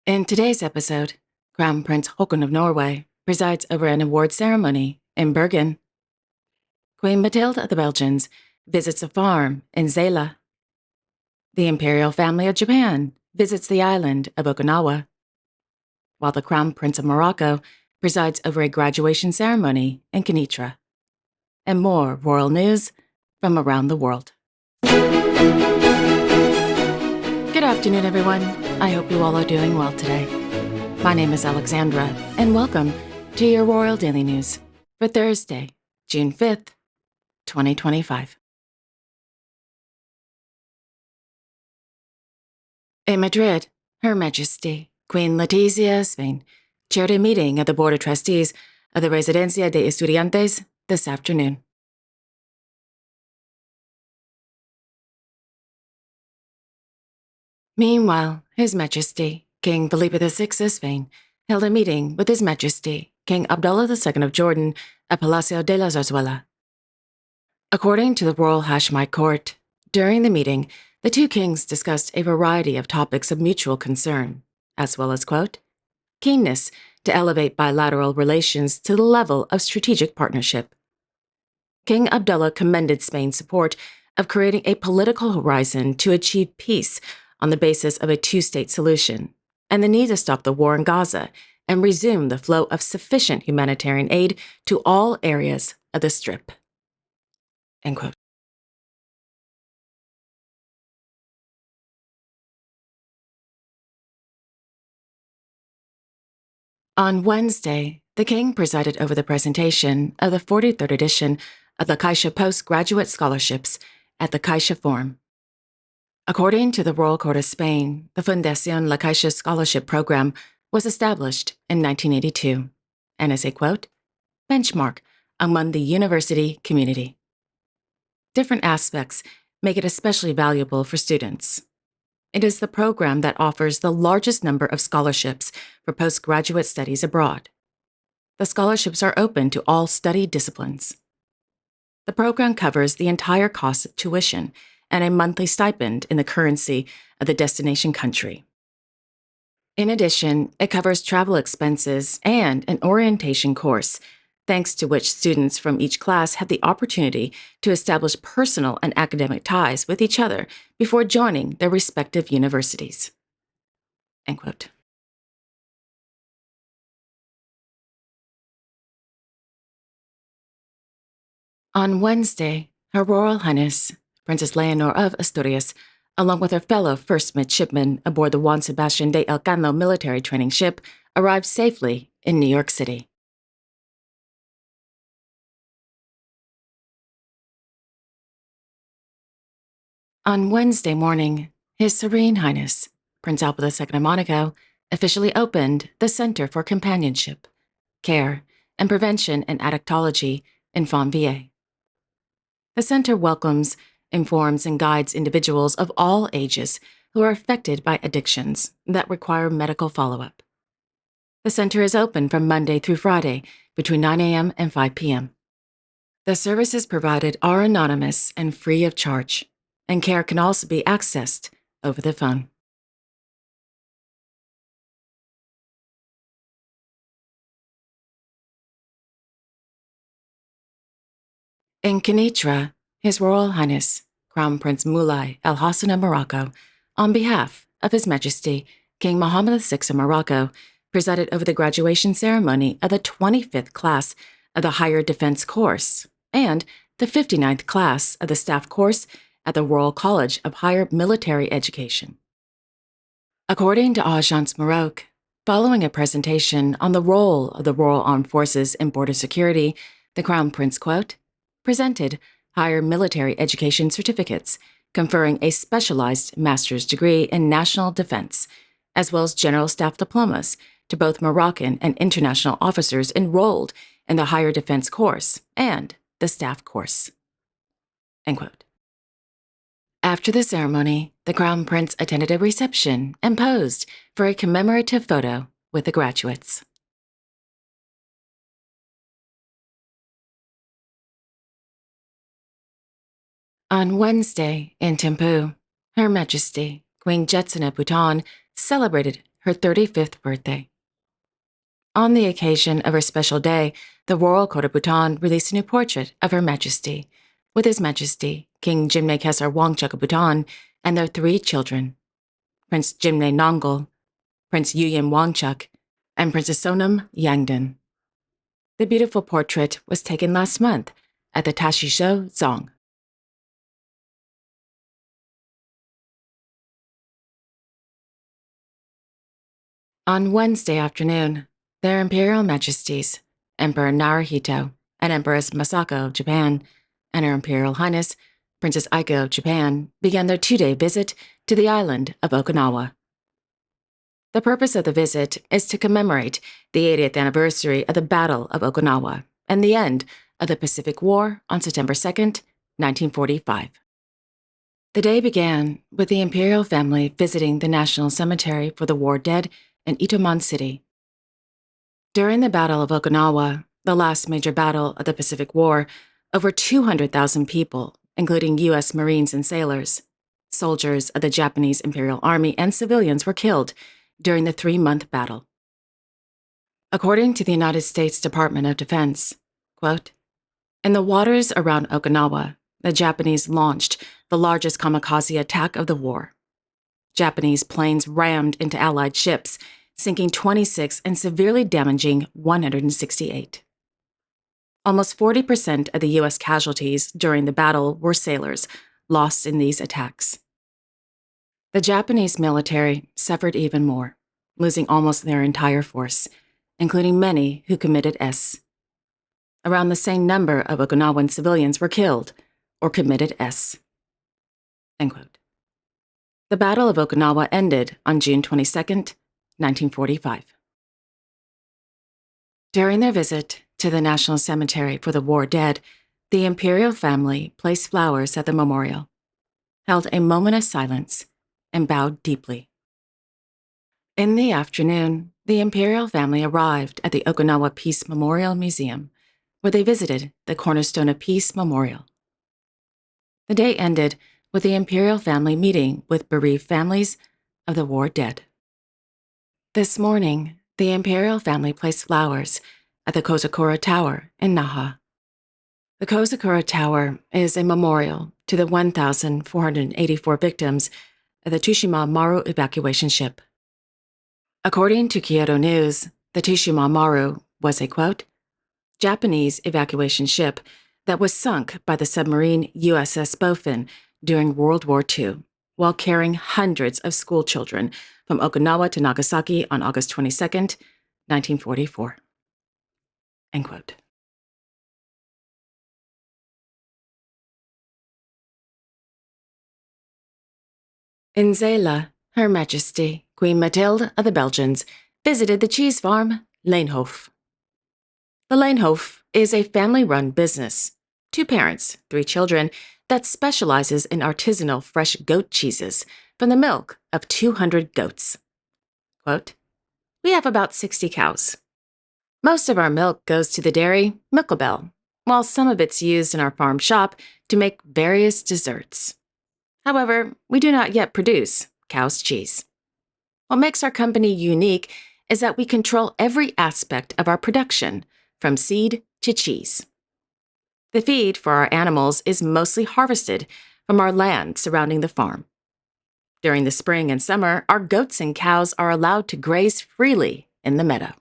In today's episode, Crown Prince Haakon of Norway presides over an award ceremony in Bergen. Queen Matilda of the Belgians visits a farm in Zela. The Imperial family of Japan visits the island of Okinawa, while the Crown Prince of Morocco presides over a graduation ceremony in Kenitra. And more royal news from around the world. Good afternoon, everyone. I hope you all are doing well today. My name is Alexandra, and welcome to your Royal Daily News for Thursday, June 5th, 2025. In Madrid, Her Majesty Queen Letizia Spain chaired a meeting of the Board of Trustees of the Residencia de Estudiantes this afternoon. Meanwhile, His Majesty King Felipe VI of Spain held a meeting with His Majesty King Abdullah II of Jordan at Palacio de la Zarzuela. According to the Royal Hashemite Court, during the meeting, the two kings discussed a variety of topics of mutual concern, as well as, quote, keenness to elevate bilateral relations to the level of strategic partnership. King Abdullah commended Spain's support of creating a political horizon to achieve peace on the basis of a two-state solution, and the need to stop the war in Gaza and resume the flow of sufficient humanitarian aid to all areas of the Strip. End quote. On Wednesday, the King presided over the presentation of the 43rd edition of the Caixa Postgraduate Scholarships at the Caixa Forum. According to the Royal Court of Spain, the Fundación La Caixa Scholarship Program was established in 1982 and is a, quote, benchmark among the university community. Different aspects make it especially valuable for students. It is the program that offers the largest number of scholarships for postgraduate studies abroad. The scholarships are open to all study disciplines. The program covers the entire cost of tuition and a monthly stipend in the currency of the destination country. In addition, it covers travel expenses and an orientation course, thanks to which students from each class have the opportunity to establish personal and academic ties with each other before joining their respective universities. End quote. On Wednesday, Her Royal Highness Princess Leonor of Asturias, along with her fellow first midshipmen aboard the Juan Sebastian de Elcano military training ship, arrived safely in New York City. On Wednesday morning, His Serene Highness Prince Albert II of Monaco officially opened the Center for Companionship, Care, and Prevention in Addictology in Fontvieille. The center welcomes, informs, and guides individuals of all ages who are affected by addictions that require medical follow-up. The center is open from Monday through Friday between 9 a.m. and 5 p.m. The services provided are anonymous and free of charge, and care can also be accessed over the phone. In Kenitra, His Royal Highness Crown Prince Moulay Al Hassan of Morocco, on behalf of His Majesty King Mohammed VI of Morocco, presided over the graduation ceremony of the 25th class of the Higher Defense Course and the 59th class of the Staff Course at the Royal College of Higher Military Education. According to Agence Maroc, following a presentation on the role of the Royal Armed Forces in border security, the Crown Prince, quote, presented higher military education certificates, conferring a specialized master's degree in national defense, as well as general staff diplomas to both Moroccan and international officers enrolled in the Higher Defense Course and the Staff Course. End quote. After the ceremony, the Crown Prince attended a reception and posed for a commemorative photo with the graduates. On Wednesday, in Thimphu, Her Majesty Queen Jetson of Bhutan celebrated her 35th birthday. On the occasion of her special day, the Royal Court of Bhutan released a new portrait of Her Majesty, with His Majesty King Jimne Khesar Wangchuck of Bhutan and their 3 children, Prince Jimne Nongol, Prince Yuyim Wangchuck, and Princess Sonam Yangdan. The beautiful portrait was taken last month at the Tashisho Zong. On Wednesday afternoon, their Imperial Majesties, Emperor Naruhito and Empress Masako of Japan, and Her Imperial Highness, Princess Aiko of Japan, began their 2-day visit to the island of Okinawa. The purpose of the visit is to commemorate the 80th anniversary of the Battle of Okinawa and the end of the Pacific War on September 2, 1945. The day began with the Imperial family visiting the National Cemetery for the War Dead in Itoman City. During the Battle of Okinawa, the last major battle of the Pacific War, over 200,000 people, including U.S. Marines and sailors, soldiers of the Japanese Imperial Army, and civilians were killed during the 3-month battle. According to the United States Department of Defense, quote, "In the waters around Okinawa, the Japanese launched the largest kamikaze attack of the war. Japanese planes rammed into Allied ships, sinking 26 and severely damaging 168. Almost 40% of the U.S. casualties during the battle were sailors, lost in these attacks. The Japanese military suffered even more, losing almost their entire force, including many who committed S. Around the same number of Okinawan civilians were killed or committed S." End quote. The Battle of Okinawa ended on June 22, 1945. During their visit to the National Cemetery for the War Dead, the Imperial family placed flowers at the memorial, held a moment of silence, and bowed deeply. In the afternoon, the Imperial family arrived at the Okinawa Peace Memorial Museum, where they visited the Cornerstone of Peace Memorial. The day ended with the Imperial family meeting with bereaved families of the war dead. This morning, the Imperial family placed flowers at the Kozakura Tower in Naha. The Kozakura Tower is a memorial to the 1,484 victims of the Tsushima Maru evacuation ship. According to Kyoto News, the Tsushima Maru was a, quote, "Japanese evacuation ship that was sunk by the submarine USS Bofin during World War II, while carrying hundreds of schoolchildren from Okinawa to Nagasaki on August 22, 1944. End quote. In Zela, Her Majesty Queen Mathilde of the Belgians visited the cheese farm Leenhof. The Leenhof is a family-run business, 2 parents, 3 children, that specializes in artisanal fresh goat cheeses from the milk of 200 goats. Quote, "We have about 60 cows. Most of our milk goes to the dairy, Milkobel, while some of it's used in our farm shop to make various desserts. However, we do not yet produce cow's cheese. What makes our company unique is that we control every aspect of our production, from seed to cheese. The feed for our animals is mostly harvested from our land surrounding the farm. During the spring and summer, our goats and cows are allowed to graze freely in the meadow.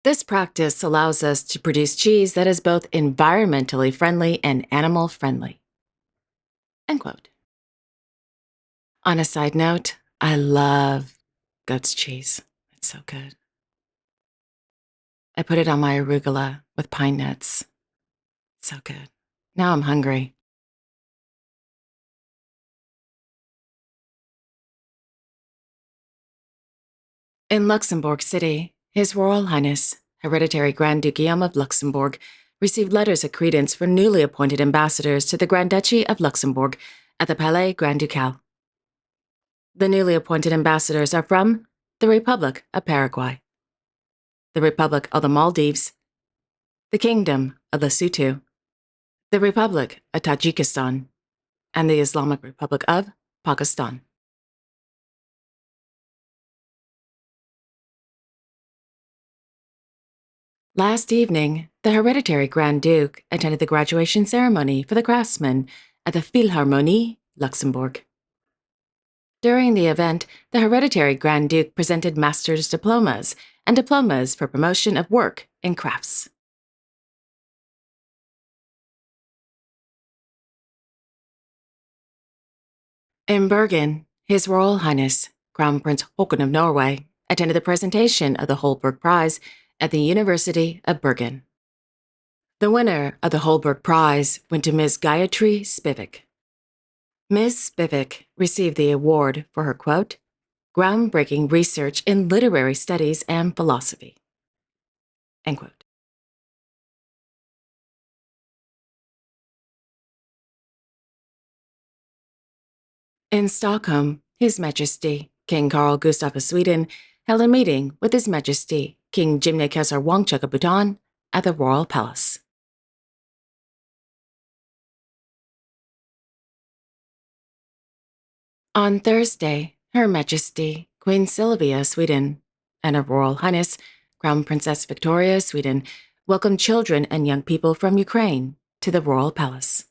This practice allows us to produce cheese that is both environmentally friendly and animal-friendly." End quote. On a side note, I love goat's cheese. It's so good. I put it on my arugula with pine nuts. So good. Now I'm hungry. In Luxembourg City, His Royal Highness, Hereditary Grand Duke Guillaume of Luxembourg, received letters of credence for newly appointed ambassadors to the Grand Duchy of Luxembourg at the Palais Grand Ducal. The newly appointed ambassadors are from the Republic of Paraguay, the Republic of the Maldives, the Kingdom of Lesotho, the Republic of Tajikistan, and the Islamic Republic of Pakistan. Last evening, the hereditary Grand Duke attended the graduation ceremony for the craftsmen at the Philharmonie, Luxembourg. During the event, the hereditary Grand Duke presented master's diplomas and diplomas for promotion of work in crafts. In Bergen, His Royal Highness Crown Prince Haakon of Norway attended the presentation of the Holberg Prize at the University of Bergen. The winner of the Holberg Prize went to Ms. Gayatri Spivak. Ms. Spivak received the award for her, quote, groundbreaking research in literary studies and philosophy, end quote. In Stockholm, His Majesty King Carl Gustaf of Sweden held a meeting with His Majesty King Jimny Khesar Wangchuck of Bhutan at the Royal Palace. On Thursday, Her Majesty Queen Sylvia of Sweden and Her Royal Highness Crown Princess Victoria of Sweden welcomed children and young people from Ukraine to the Royal Palace.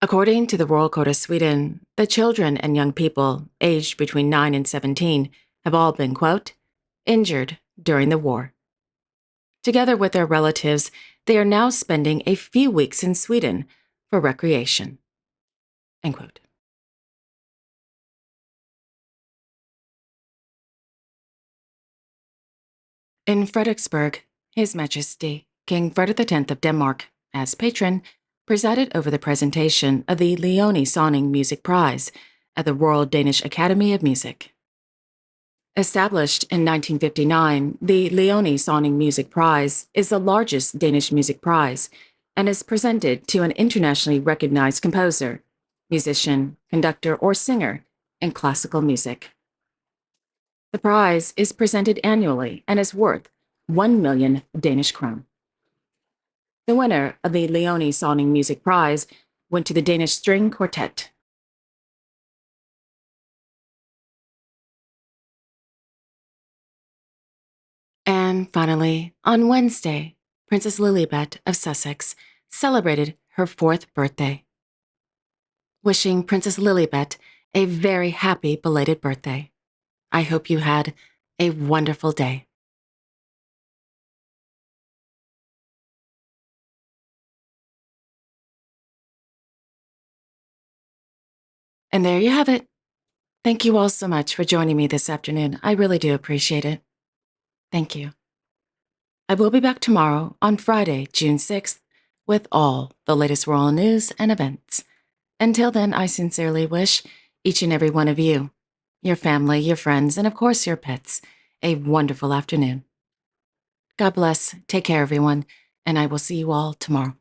According to the Royal Court of Sweden, the children and young people aged between 9 and 17 have all been, quote, injured during the war. Together with their relatives, they are now spending a few weeks in Sweden for recreation, end quote. In Frederiksberg, His Majesty King Frederick X of Denmark, as patron, presided over the presentation of the Leonie Sonning Music Prize at the Royal Danish Academy of Music. Established in 1959, the Leonie Sonning Music Prize is the largest Danish music prize and is presented to an internationally recognized composer, musician, conductor, or singer in classical music. The prize is presented annually and is worth 1 million Danish krone. The winner of the Leonie Sonning Music Prize went to the Danish String Quartet. And finally, on Wednesday, Princess Lilibet of Sussex celebrated her 4th birthday. Wishing Princess Lilibet a very happy belated birthday. I hope you had a wonderful day. And there you have it. Thank you all so much for joining me this afternoon. I really do appreciate it. Thank you. I will be back tomorrow on Friday, June 6th, with all the latest royal news and events. Until then, I sincerely wish each and every one of you, your family, your friends, and of course your pets, a wonderful afternoon. God bless. Take care, everyone, and I will see you all tomorrow.